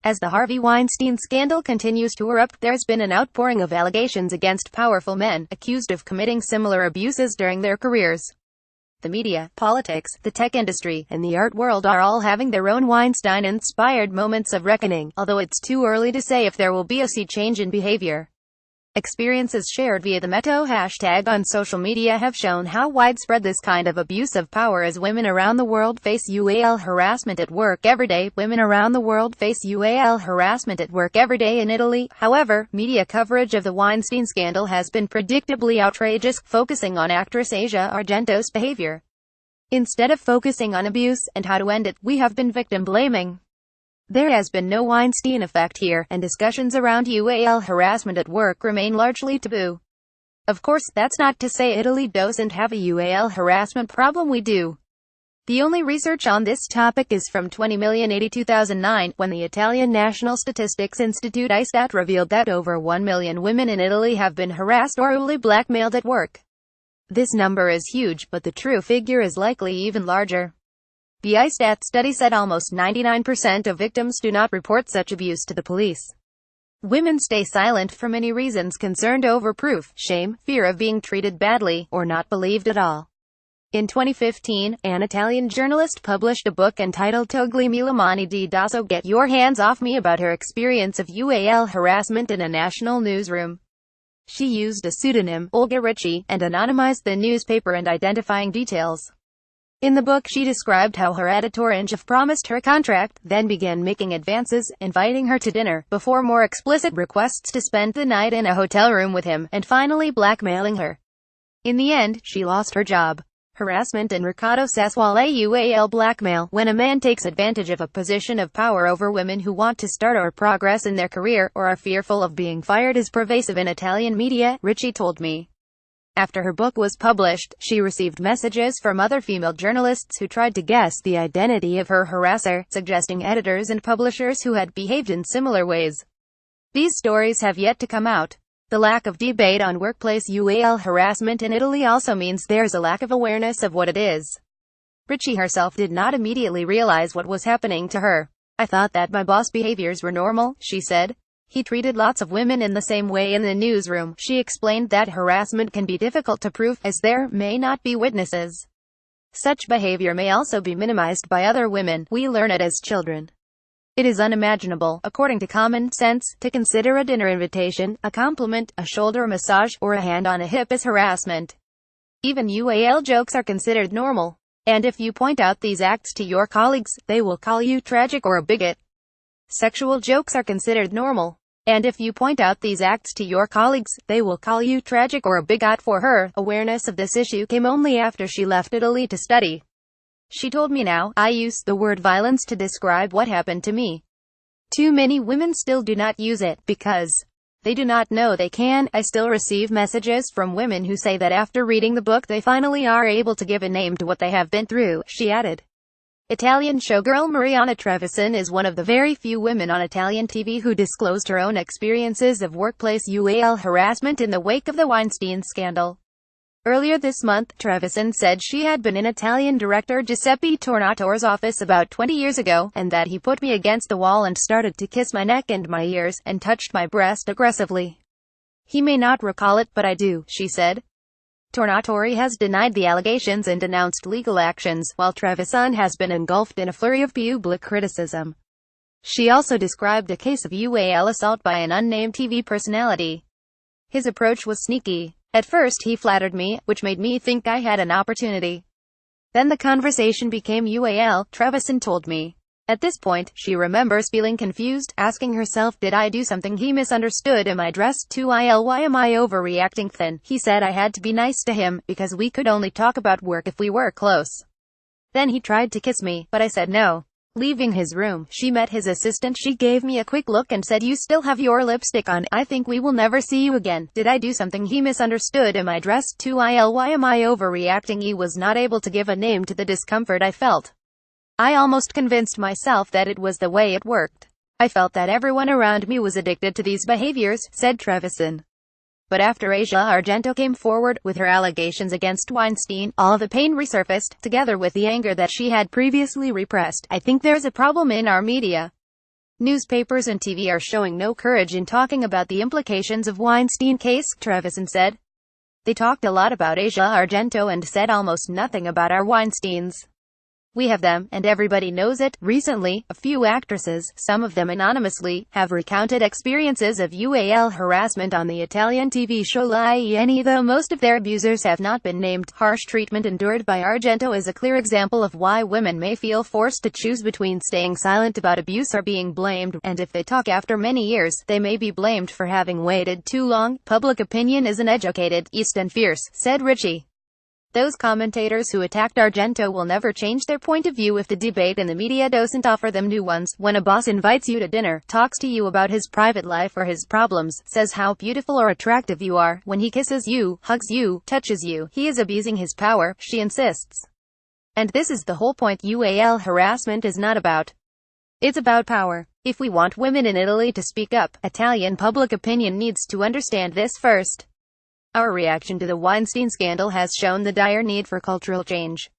As the Harvey Weinstein scandal continues to erupt, there's been an outpouring of allegations against powerful men, accused of committing similar abuses during their careers. The media, politics, the tech industry, and the art world are all having their own Weinstein-inspired moments of reckoning, although it's too early to say if there will be a sea change in behavior. Experiences shared via the Meto hashtag on social media have shown how widespread this kind of abuse of power is. Women around the world face UAL harassment at work every day. Women around the world face UAL harassment at work every day in Italy. However, media coverage of the Weinstein scandal has been predictably outrageous, focusing on actress Asia Argento's behavior. Instead of focusing on abuse and how to end it, we have been victim blaming. There has been no Weinstein effect here, and discussions around UAL harassment at work remain largely taboo. Of course, that's not to say Italy doesn't have a UAL harassment problem. We do. The only research on this topic is from 20,082,009, when the Italian National Statistics Institute Istat revealed that over 1 million women in Italy have been harassed or orally blackmailed at work. This number is huge, but the true figure is likely even larger. The Istat study said almost 99% of victims do not report such abuse to the police. Women stay silent for many reasons: concerned over proof, shame, fear of being treated badly, or not believed at all. In 2015, an Italian journalist published a book entitled Toglimi le mani di dosso, Get Your Hands Off Me, about her experience of UAL harassment in a national newsroom. She used a pseudonym, Olga Ricci, and anonymized the newspaper and identifying details. In the book, she described how her editor-in-chief promised her a contract, then began making advances, inviting her to dinner, before more explicit requests to spend the night in a hotel room with him, and finally blackmailing her. In the end, she lost her job. Harassment and Riccardo Sassuale. UAL blackmail: when a man takes advantage of a position of power over women who want to start or progress in their career, or are fearful of being fired, is pervasive in Italian media, Ricci told me. After her book was published, she received messages from other female journalists who tried to guess the identity of her harasser, suggesting editors and publishers who had behaved in similar ways. These stories have yet to come out. The lack of debate on workplace UAL harassment in Italy also means there's a lack of awareness of what it is. Ricci herself did not immediately realize what was happening to her. "I thought that my boss' behaviors were normal," she said. "He treated lots of women in the same way in the newsroom." She explained that harassment can be difficult to prove, as there may not be witnesses. Such behavior may also be minimized by other women. "We learn it as children. It is unimaginable, according to common sense, to consider a dinner invitation, a compliment, a shoulder massage, or a hand on a hip as harassment. Even UAL jokes are considered normal. And if you point out these acts to your colleagues, they will call you tragic or a bigot. Sexual jokes are considered normal. And if you point out these acts to your colleagues, they will call you tragic or a bigot." For her, awareness of this issue came only after she left Italy to study. She told me, "Now, I use the word violence to describe what happened to me. Too many women still do not use it, because they do not know they can. I still receive messages from women who say that after reading the book they finally are able to give a name to what they have been through," she added. Italian showgirl Mariana Trevisan is one of the very few women on Italian TV who disclosed her own experiences of workplace UAL harassment in the wake of the Weinstein scandal. Earlier this month, Trevisan said she had been in Italian director Giuseppe Tornatore's office about 20 years ago, and that he put me against the wall and started to kiss my neck and my ears, and touched my breast aggressively. "He may not recall it, but I do," she said. Tornatore has denied the allegations and denounced legal actions, while Trevisan has been engulfed in a flurry of public criticism. She also described a case of UAL assault by an unnamed TV personality. "His approach was sneaky. At first he flattered me, which made me think I had an opportunity. Then the conversation became UAL," Trevisan told me. At this point, she remembers feeling confused, asking herself, "Did I do something he misunderstood? Am I dressed too ill? Why am I overreacting?" Then, he said I had to be nice to him, because we could only talk about work if we were close. Then he tried to kiss me, but I said no. Leaving his room, she met his assistant. She gave me a quick look and said, "You still have your lipstick on. I think we will never see you again." Did I do something he misunderstood? Am I dressed too ill? Why am I overreacting? He was not able to give a name to the discomfort I felt. I almost convinced myself that it was the way it worked. I felt that everyone around me was addicted to these behaviors, said Trevisan. But after Asia Argento came forward with her allegations against Weinstein, all the pain resurfaced, together with the anger that she had previously repressed. "I think there's a problem in our media. Newspapers and TV are showing no courage in talking about the implications of Weinstein case, Trevisan said. They talked a lot about Asia Argento and said almost nothing about our Weinsteins. We have them, and everybody knows it. Recently, a few actresses, some of them anonymously, have recounted experiences of UAL harassment on the Italian TV show La Iene, though most of their abusers have not been named. Harsh treatment endured by Argento is a clear example of why women may feel forced to choose between staying silent about abuse or being blamed, and if they talk after many years, they may be blamed for having waited too long. Public opinion is uneducated, east and fierce, said Ritchie. Those commentators who attacked Argento will never change their point of view if the debate in the media doesn't offer them new ones. When a boss invites you to dinner, talks to you about his private life or his problems, says how beautiful or attractive you are, when he kisses you, hugs you, touches you, he is abusing his power, she insists. And this is the whole point UAL harassment is not about. It's about power. If we want women in Italy to speak up, Italian public opinion needs to understand this first. Our reaction to the Weinstein scandal has shown the dire need for cultural change.